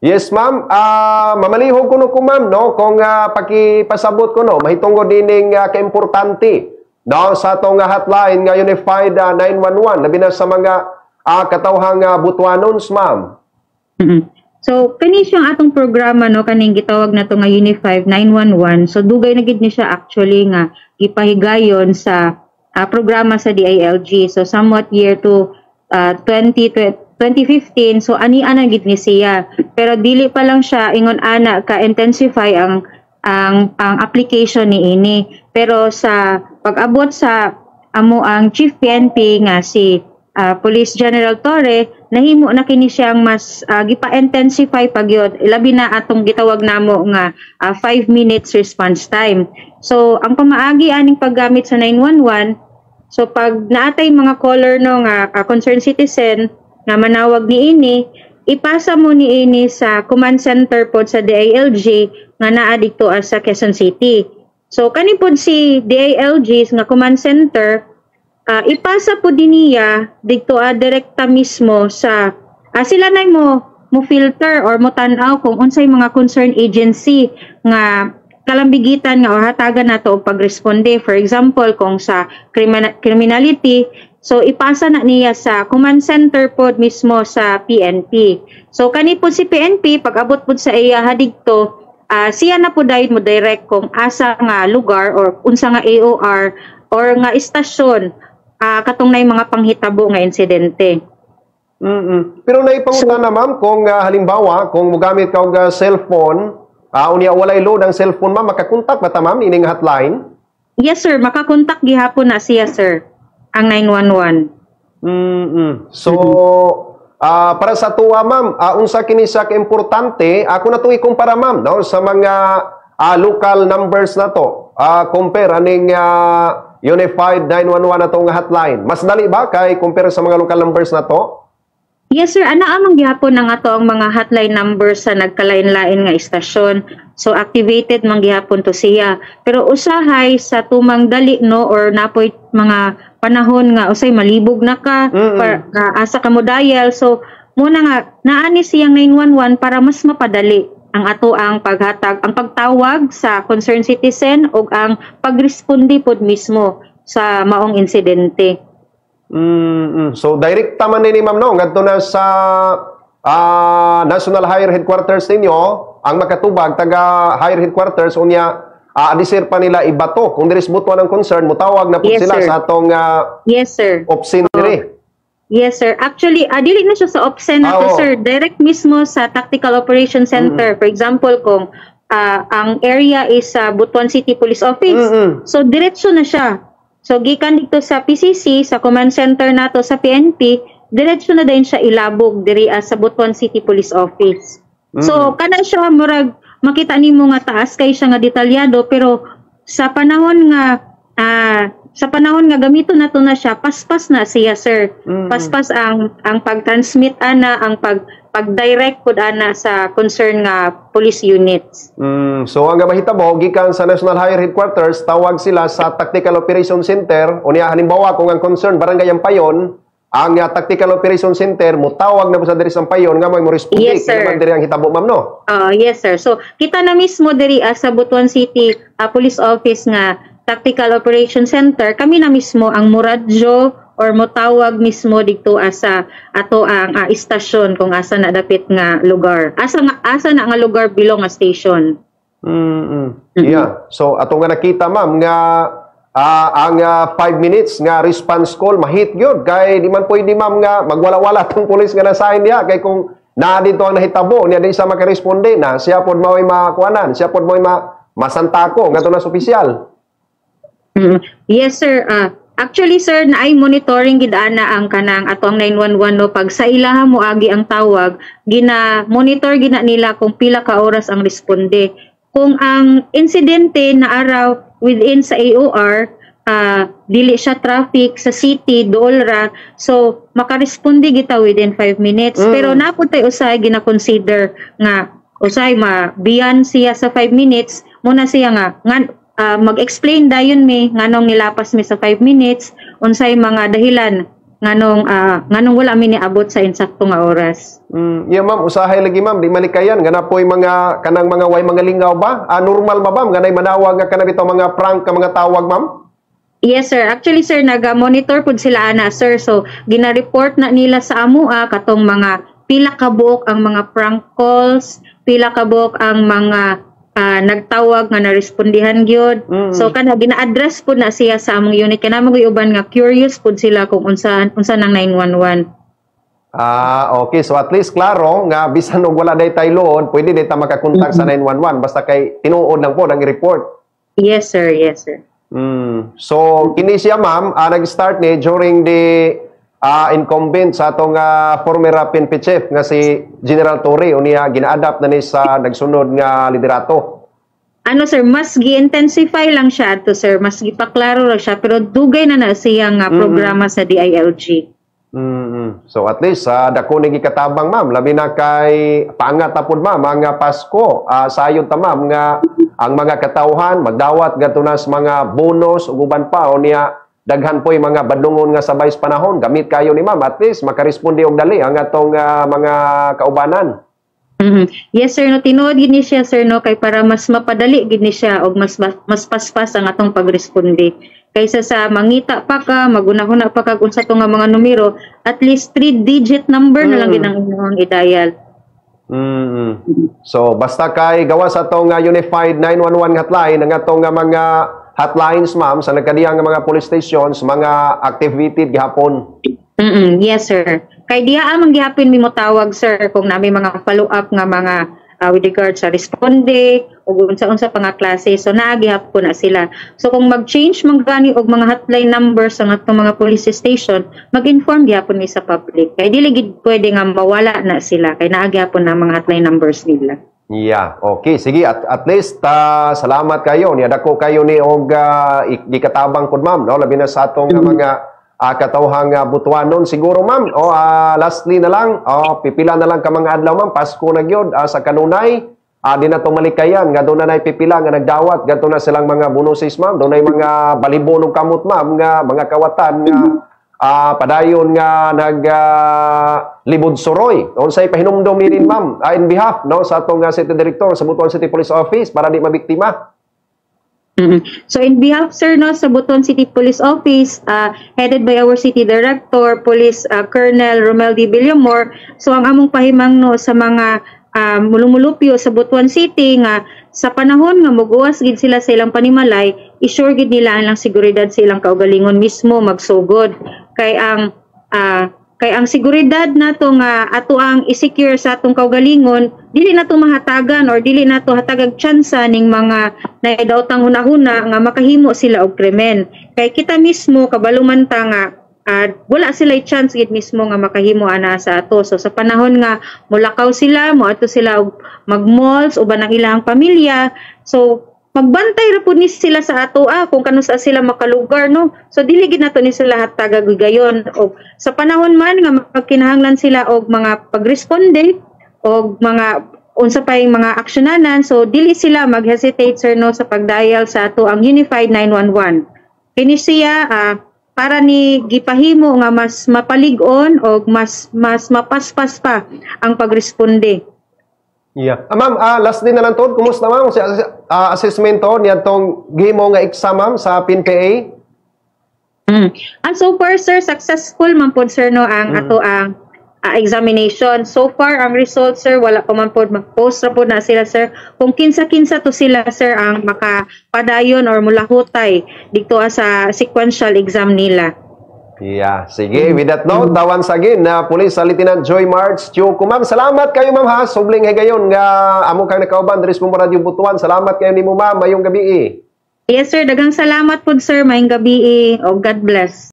Yes, ma'am. Mamalihog ko no ko, ma'am, no? Kung pakipasabot ko, no? Mahitungod dining kaimportante no? Sa itong hotline nga Unified 911, labi na sa mga katawhang Butuanons, ma'am. So, kani siyang atong programa, no? Kaning gitawag na to nga Unified 911. So, dugay na gid ni siya actually nga gipahigayon sa programa sa DILG. So, somewhat year to 2015, so ani-ana gid ni siya. Pero dili pa lang siya ingon ana ka intensify ang application ni ini. Pero sa pag-abot sa amo ang Chief PNP nga si Police General Torre, nahimo na kini siyang mas gipa-intensify pagyod. Labi na atong gitawag namo nga 5 minutes response time. So ang pamaagi aning paggamit sa 911, so pag naatay mga caller no nga concerned citizen nga manawag ni ini, ipasa mo ni ini sa command center pod sa DILG nga naa dito sa Quezon City. So kani pod si DILG nga command center, ipasa po din niya dito direkta mismo sa sila na mo filter or mo tan-aw kung unsay mga concerned agency nga kalambigitan nga o hatagan nato og pagresponde. For example, kung sa criminality, so ipasa na niya sa command center pod mismo sa PNP. So kani po si PNP pag abot pod sa iya didto, siya na po dayon mo direct kung asa nga lugar or unsa nga AOR or nga istasyon katong nay mga panghitabo nga insidente. Pero naipangutan na, ma'am, kung halimbawa kung mogamit ka og cellphone, unya walay load ang cellphone, ma'am, makakontak ba ta, ma'am, ining hotline? Yes, sir. Makakontak gihapon na siya, sir, ang 911. So, para sa tuwa, ma'am, unsa kini sa importante, ako na itong ikumpara, ma'am, no, sa mga local numbers na to, compare aning Unified 911 na itong hotline. Mas dali ba kay compare sa mga local numbers na to? Yes, sir. Amang gihapon na nga to ang mga hotline numbers sa nagkalain-lain nga istasyon. So, activated man gihapon to siya. Pero usahay sa tumang dali, no, or napoy mga panahon nga usay malibog na ka, asa ka mo dial. So, muna nga, naani siyang 911 para mas mapadali ang ato ang paghatag, ang pagtawag sa concerned citizen o ang pagresponde pod mismo sa maong insidente. So direct man ni ma'am, no, ngadto na sa National Higher Headquarters ninyo ang makatubag taga Higher Headquarters unya adisir pa nila ibato kung diris butuan ang concern mutawag na pud sila sa atong yes, sir. Opsin diri. Yes, sir. Actually, dili na siya sa OPSEN na to, sir. Direct mismo sa Tactical Operations Center. For example, kung ang area is sa Butuan City Police Office, so diretso na siya. So, gikan dito sa PCC, sa command center nato sa PNP, diretso na din siya ilabog diri sa Butuan City Police Office. So, kana siya, murag, makita nimo nga taas kay siya nga detalyado, pero sa panahon nga gamito na to na siya, paspas na siya, sir. Paspas ang pag-transmit ana, ang pag-direct pud ana sa concern nga police units. So ang mahitabo gikan sa National Higher Headquarters, tawag sila sa Tactical Operation Center. Unya halimbawa kung ang concern barangay Ampayon, ang Tactical Operation Center mo tawag na sa diri sa Ampayon nga may mo responde. Yes, sir. Naman diri ang hitabo, ma'am, no? Yes, sir. So kita na mismo diri sa Butuan City Police Office nga Tactical Operation Center, kami na mismo ang muradyo or motawag mismo dito sa ato ang istasyon kung asa na dapit nga lugar. Asa na nga lugar bilong nga station. Yeah. So ato nga nakita, ma'am, nga ang 5 minutes nga response call mahit gyud kay di man pwede, ma'am, nga magwala-wala tong pulis nga nasahin niya kay kung na dito ang nahitabo niya di sa makaresponde na siya pod mao'y makuanan, siya pod mao'y masantako ngadto na sa opisyal. Yes, sir. Actually, sir, naay monitoring gid ana ang kanang ato ang 911, no, pag sa ilaha mo agi ang tawag, monitor gina nila kung pila ka oras ang responde. Kung ang insidente na araw within sa AOR, dili siya traffic sa city dool ra, so makaresponde kita within 5 minutes. Pero napud tay usay gina-consider nga usay beyond siya sa 5 minutes, muna siya nga mag-explain dayon mi nganong nilapas mi sa 5 minutes, unsay mga dahilan nganong wala mi niabot sa insakto nga oras. Yeah, ma'am, usahay lagi ma'am, di malikayan gana po'y mga kanang mga way mga lingaw ba? Normal ba ma'am ganay manawag nga kanang bitaw mga prank ka mga tawag ma'am? Yes sir, actually sir naga-monitor pud sila ana sir. So gina-report na nila sa amo katong mga pila ka buok ang mga prank calls, pila ka buok ang mga nagtawag nga narespondihan gyud. So kana gina-address pud na siya sa among unit kana uban nga curious pud sila kung unsa nang 911. Okay. So at least klaro nga bisan og wala day tay load, pwede day ta makakontak sa 911 basta kay tinuod lang po ang i-report. Yes sir, yes sir. So kini siya ma'am, nag-start ni during the incumbent sa atong former PNP chief nga si General Torre unya gina-adapt na ni sa nagsunod nga liderato. Ano sir, mas gi-intensify lang siya ato sir, mas gipaklaro lang siya pero dugay na siya nga programa sa DILG. So at least dako ni gikatabang ma'am labi na kay paangat na pud ma'am mga Pasko sayod ta ma'am nga ang mga katawhan magdawat gadto na sa mga bonus ug uban pa unya daghan po'y mga badlungon nga sabay sa panahon gamit kayo ni ma'am at least makaresponde og dali ang atong mga kaubanan. Yes sir, no tinuod gid ni siya sir no kay para mas mapadali gid ni siya og mas paspas ang atong pagresponde. Kaysa sa mangita pa ka, magunahuna pa ka kung sa ito nga mga numero, at least 3-digit number na lang ginang inyong i-dial. So, basta kay gawa sa itong Unified 911 hotline, ang itong mga hotlines, ma'am, sa nagkadiyang mga police stations, mga activated gihapon. Yes, sir. Kay diha amang gihapon mi mo tawag, sir, kung nami mga follow-up nga mga with regard sa responde o unsa-unsa pa nga klase. So naagihapon na sila. So kung mag-change man gani og mga hotline numbers sa atong mga police station, mag-inform gihapon mi sa public. Kay dili gid pwede nga mawala na sila kay naagihapon na mga hotline numbers nila. Yeah, okay. Sige, at least salamat kayo. Niadako kayo ni og gikatabang pod ma'am, no? Labi na sa atong mga katawhang Butuanon siguro ma'am. Lastly na lang, pipila na lang ka mga adlaw ma'am, Pasko na gyud sa kanunay. Di na to malikayan nga doon na pipila nga nagdawat gadto na silang mga bonuses ma'am. Doon ay mga balibon og kamot ma'am nga mga kawatan nga padayon nga libod suroy. Unsay pahinumdom ni rin ma'am in behalf no sa atong City Director sa Butuan City Police Office para di mabiktima. So in behalf sir no sa Butuan City Police Office headed by our City Director Police Colonel Romel D. Villamor, so ang among pahimang no sa mga mulumulupyo sa Butuan City nga sa panahon nga moguwas gid sila sa ilang panimalay, i-sure gid nila ang seguridad sa ilang kaugalingon mismo magsugod kay ang seguridad nato nga ato ang i-secure sa atong kaugalingon dili nato mahatagan or dili nato hatagag tsansa ning mga naidaotang hunahuna nga makahimo sila og krimen. Kay kita mismo kabaluman ta nga wala sila chance gid mismo nga makahimo ana sa ato. So sa panahon nga mulakaw sila, moadto sila og mag-malls uban ang ilang pamilya. So magbantay ra pud ni sila sa ato kung kano sa sila makalugar no. So dili gid nato ni sila hatagag gayon og sa panahon man nga magkinahanglan sila og mga pagresponde og mga unsa pa yung mga aksyonanan, so dili sila mag-hesitate sir no sa pagdial sa ato ang Unified 911. Kini siya para ni gipahimo nga mas mapalig-on o mas mapaspas pa ang pagresponde. Yeah. Ma'am, last din na lang to. Kumusta ma'am si assessment to niya tong gihimo nga exam ma'am sa PNPA? And so far sir, successful man pod sir no ang ato ang examination. So far ang results sir wala pa man pod mag-post ra pod na sila sir. Kung kinsa-kinsa to sila sir ang makapadayon or mulahutay dito sa sequential exam nila. Yeah, sige. With that note, once again, Police Lieutenant Joy March Tiuco. Ma'am, salamat kayo ma'am ha. Subling gayon nga amo kang nakauban diri sa Radio Butuan. Salamat kayo nimo ma'am. Mayong gabi. Yes sir, daghang salamat pod sir. Mayong gabi. Oh, God bless.